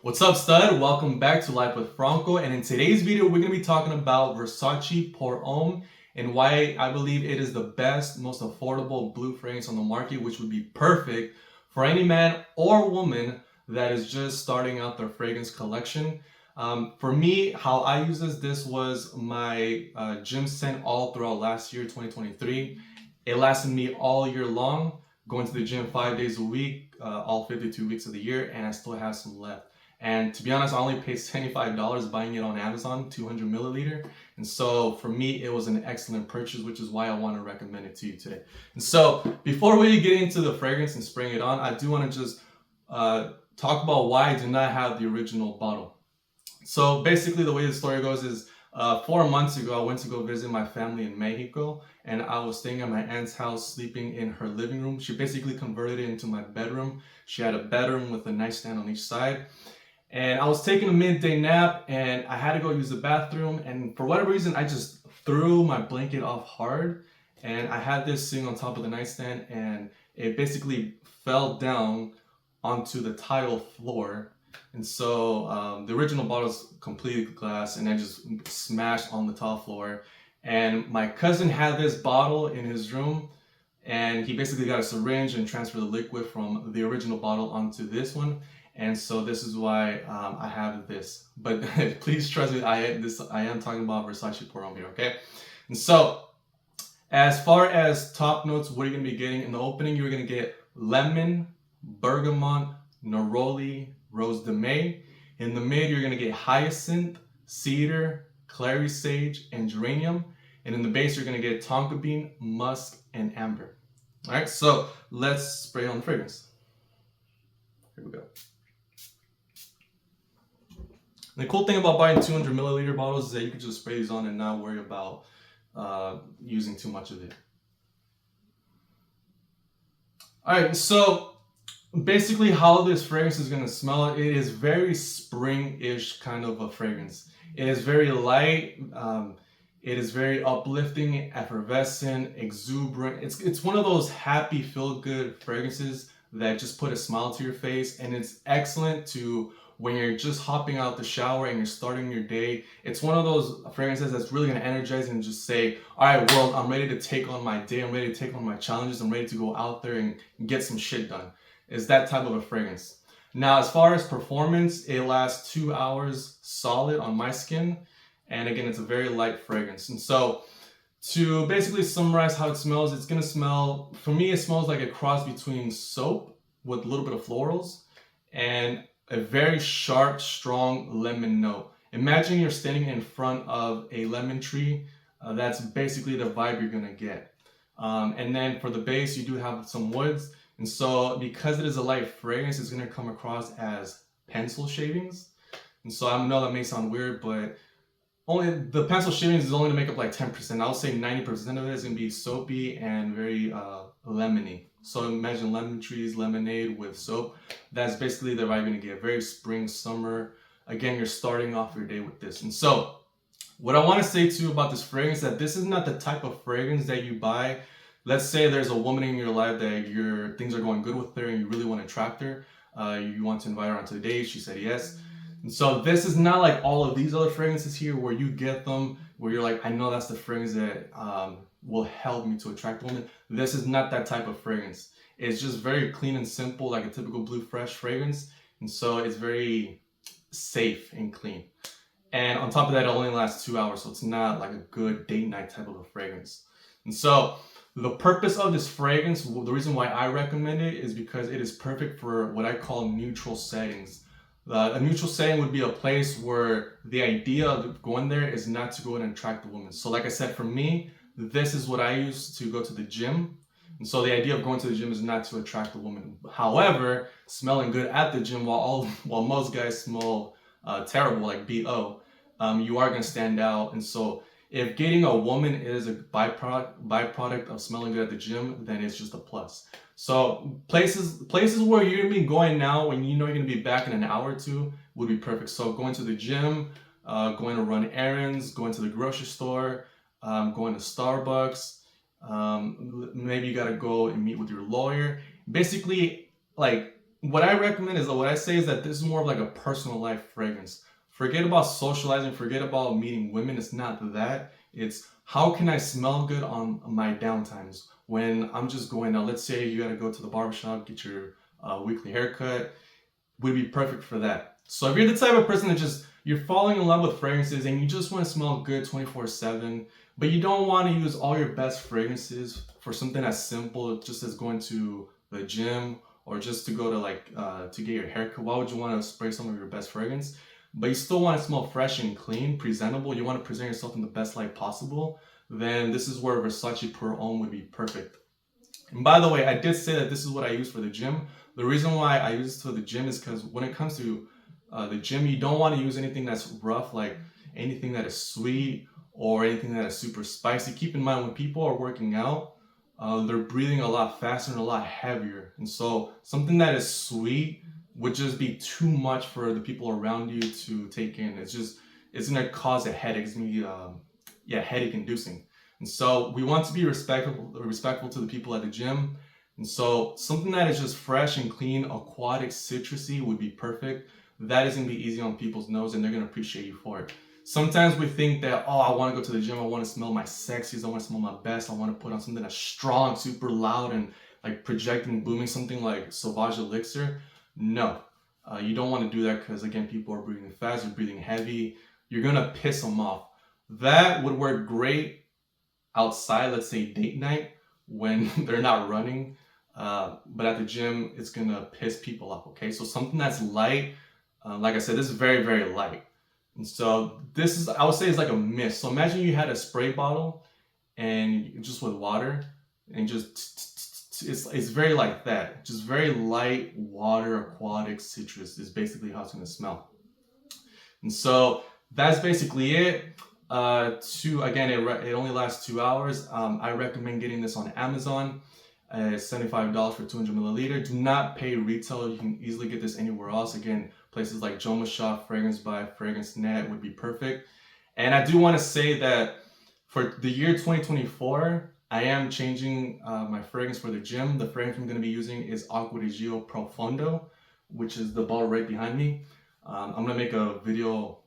What's up, stud? Welcome back to Life with Franco, and in today's video we're going to be talking about Versace Pour Homme and why I believe it is the best, most affordable blue fragrance on the market, which would be perfect for any man or woman that is just starting out their fragrance collection. For me, how I use this was my gym scent all throughout last year, 2023. It lasted me all year long, going to the gym 5 days a week, all 52 weeks of the year, and I still have some left. And to be honest, I only paid $75 buying it on Amazon, 200 milliliter. And so for me, it was an excellent purchase, which is why I want to recommend it to you today. And so before we get into the fragrance and spraying it on, I do want to just talk about why I do not have the original bottle. So basically the way the story goes is 4 months ago, I went to go visit my family in Mexico, and I was staying at my aunt's house, sleeping in her living room. She basically converted it into my bedroom. She had a bedroom with a nightstand on each side. And I was taking a midday nap and I had to go use the bathroom. And for whatever reason, I just threw my blanket off hard. And I had this sitting on top of the nightstand and it basically fell down onto the tile floor. And so the original bottle is completely glass and I just smashed on the tile floor. And my cousin had this bottle in his room and he basically got a syringe and transferred the liquid from the original bottle onto this one. And so this is why I have this. But please trust me, I am talking about Versace Pour Homme here, okay? And so as far as top notes, what are you gonna be getting? In the opening, you're gonna get lemon, bergamot, neroli, rose de may. In the mid, you're gonna get hyacinth, cedar, clary sage, and geranium. And in the base, you're gonna get tonka bean, musk, and amber. All right, so let's spray on the fragrance. Here we go. The cool thing about buying 200 milliliter bottles is that you can just spray these on and not worry about using too much of it. All right, so basically how this fragrance is gonna smell, it is very spring-ish kind of a fragrance. It is very light, it is very uplifting, effervescent, exuberant. It's one of those happy, feel-good fragrances that just put a smile to your face, and it's excellent to when you're just hopping out the shower and you're starting your day. It's one of those fragrances that's really gonna energize and just say, all right, world, I'm ready to take on my day. I'm ready to take on my challenges. I'm ready to go out there and get some shit done. It's that type of a fragrance. Now, as far as performance, it lasts 2 hours solid on my skin. And again, it's a very light fragrance. And so to basically summarize how it smells, it's gonna smell, for me, it smells like a cross between soap with a little bit of florals and a very sharp, strong lemon note. Imagine you're standing in front of a lemon tree. That's basically the vibe you're gonna get. And then for the base, you do have some woods. And so because it is a light fragrance, it's gonna come across as pencil shavings. And so I know that may sound weird, but only the pencil shavings is only to make up like 10%. I would say 90% of it is gonna be soapy and very lemony. So imagine lemon trees, lemonade with soap. That's basically the vibe you're gonna get. Very spring, summer. Again, you're starting off your day with this. And so what I wanna say to you about this fragrance, that this is not the type of fragrance that you buy. Let's say there's a woman in your life that things are going good with her and you really wanna attract her. You want to invite her onto a date, she said yes. And so this is not like all of these other fragrances here where you get them, where you're like, I know that's the fragrance that will help me to attract women. This is not that type of fragrance. It's just very clean and simple, like a typical Blue Fresh fragrance. And so it's very safe and clean. And on top of that, it only lasts 2 hours. So it's not like a good date night type of a fragrance. And so the purpose of this fragrance, the reason why I recommend it is because it is perfect for what I call neutral settings. A neutral setting would be a place where the idea of going there is not to go and attract a woman. So like I said, for me, this is what I use to go to the gym. And so the idea of going to the gym is not to attract a woman. However, smelling good at the gym, while most guys smell terrible, like BO, you are gonna stand out. And so if getting a woman is a byproduct of smelling good at the gym, then it's just a plus. So places where you're gonna be going now, when you know you're gonna be back in an hour or two, would be perfect. So going to the gym, going to run errands, going to the grocery store, going to Starbucks, maybe you gotta go and meet with your lawyer. Basically, like what I recommend is, what I say is that this is more of like a personal life fragrance. Forget about socializing, forget about meeting women. It's not that. It's how can I smell good on my downtimes when I'm just going out. Let's say you got to go to the barbershop, get your weekly haircut, would be perfect for that. So if you're the type of person that just you're falling in love with fragrances and you just want to smell good 24/7, but you don't want to use all your best fragrances for something as simple just as going to the gym or just to go to to get your haircut, why would you want to spray some of your best fragrance? But you still want to smell fresh and clean, presentable. You want to present yourself in the best light possible. Then this is where Versace Pour Homme would be perfect. And by the way, I did say that this is what I use for the gym. The reason why I use this for the gym is because when it comes to the gym, you don't want to use anything that's rough, like anything that is sweet or anything that is super spicy. Keep in mind when people are working out, they're breathing a lot faster and a lot heavier. And so something that is sweet would just be too much for the people around you to take in. It's gonna cause a headache. It's gonna be headache inducing. And so we want to be respectful to the people at the gym. And so something that is just fresh and clean, aquatic, citrusy would be perfect. That is gonna be easy on people's nose and they're gonna appreciate you for it. Sometimes we think that, oh, I want to go to the gym, I want to smell my sexiest, I want to smell my best, I want to put on something that's strong, super loud, and like projecting, booming, something like Sauvage Elixir. No, you don't want to do that because, again, people are breathing fast, you're breathing heavy, you're going to piss them off. That would work great outside, let's say date night, when they're not running. But at the gym, it's going to piss people off, okay? So something that's light, like I said, this is very, very light. And so this is, I would say, it's like a mist. So imagine you had a spray bottle and just with water and just, it's very like that. Just very light water, aquatic, citrus is basically how it's going to smell. And so that's basically it. Again, it only lasts 2 hours. I recommend getting this on Amazon. It's $75 for 200 milliliter. Do not pay retail. You can easily get this anywhere else. Again, places like Joma Shop, Fragrance by Fragrance Net would be perfect. And I do want to say that for the year 2024, I am changing my fragrance for the gym. The fragrance I'm going to be using is Acqua di Gio Profondo, which is the bottle right behind me. I'm going to make a video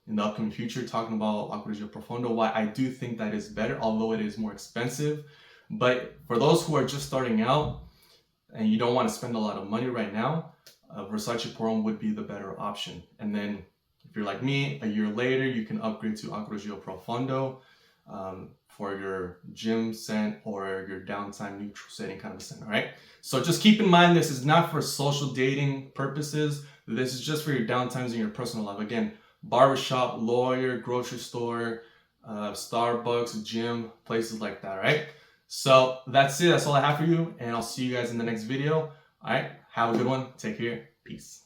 in the upcoming future talking about Acqua di Gio Profondo, why I do think that is better, although it is more expensive. But for those who are just starting out and you don't want to spend a lot of money right now, Versace Pour Homme would be the better option. And then if you're like me, a year later, you can upgrade to Acqua di Gio Profondo for your gym scent or your downtime neutral setting kind of a scent, all right? So just keep in mind, this is not for social dating purposes. This is just for your downtimes in your personal life. Again, barbershop, lawyer, grocery store, Starbucks, gym, places like that, all right? So that's it. That's all I have for you. And I'll see you guys in the next video. All right. Have a good one. Take care. Peace.